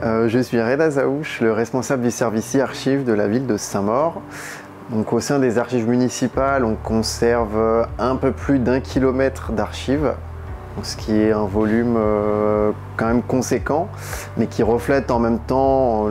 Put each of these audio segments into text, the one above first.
Je suis Reda Zaouch, le responsable du service e-archives de la ville de Saint-Maur. Donc, au sein des archives municipales, on conserve un peu plus d'1 kilomètre d'archives, ce qui est un volume quand même conséquent, mais qui reflète en même temps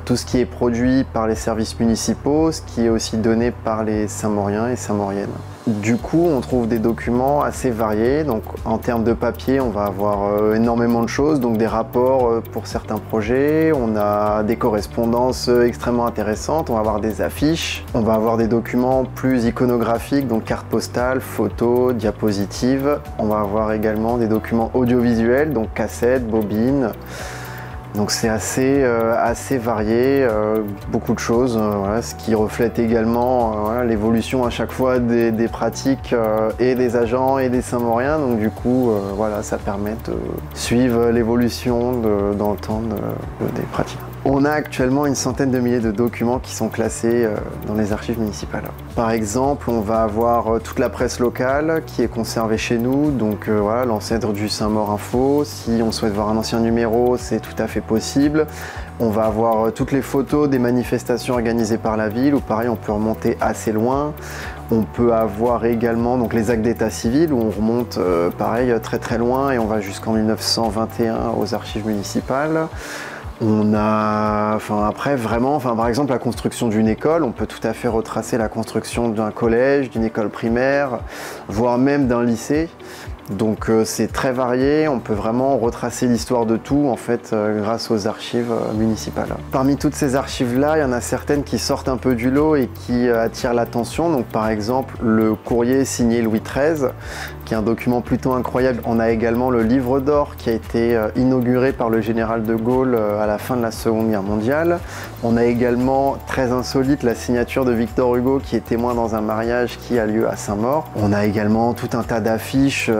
tout ce qui est produit par les services municipaux, ce qui est aussi donné par les Saint-Mauriens et Saint-Mauriennes. Du coup, on trouve des documents assez variés. Donc, en termes de papier, on va avoir énormément de choses, donc des rapports pour certains projets, on a des correspondances extrêmement intéressantes, on va avoir des affiches, on va avoir des documents plus iconographiques, donc cartes postales, photos, diapositives. On va avoir également des documents audiovisuels, donc cassettes, bobines. Donc c'est assez varié, beaucoup de choses, voilà, ce qui reflète également voilà, l'évolution à chaque fois des pratiques et des agents et des Saint-Mauriens. Donc du coup, voilà, ça permet de suivre l'évolution dans le temps des pratiques. On a actuellement une centaine de milliers de documents qui sont classés dans les archives municipales. Par exemple, on va avoir toute la presse locale qui est conservée chez nous, donc voilà, l'ancêtre du Saint-Maur Info. Si on souhaite voir un ancien numéro, c'est tout à fait possible. On va avoir toutes les photos des manifestations organisées par la ville, où pareil, on peut remonter assez loin. On peut avoir également donc, les actes d'état civil, où on remonte pareil très loin et on va jusqu'en 1921 aux archives municipales. On a, après vraiment, par exemple la construction d'une école, on peut tout à fait retracer la construction d'un collège, d'une école primaire, voire même d'un lycée. Donc c'est très varié, on peut vraiment retracer l'histoire de tout en fait grâce aux archives municipales. Parmi toutes ces archives-là, il y en a certaines qui sortent un peu du lot et qui attirent l'attention. Donc par exemple le courrier signé Louis XIII, qui est un document plutôt incroyable. On a également le livre d'or qui a été inauguré par le général de Gaulle à la fin de la Seconde Guerre mondiale. On a également, très insolite, la signature de Victor Hugo qui est témoin dans un mariage qui a lieu à Saint-Maur. On a également tout un tas d'affiches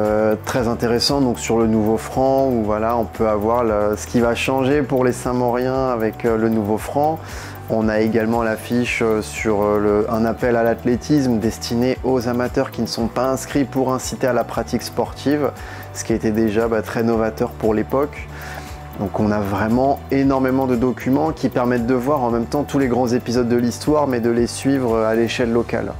très intéressantes donc sur le nouveau franc, où voilà, on peut avoir ce qui va changer pour les Saint-Mauriens avec le nouveau franc. On a également l'affiche sur un appel à l'athlétisme destiné aux amateurs qui ne sont pas inscrits pour inciter à la pratique sportive, ce qui était déjà très novateur pour l'époque. Donc on a vraiment énormément de documents qui permettent de voir en même temps tous les grands épisodes de l'histoire, mais de les suivre à l'échelle locale.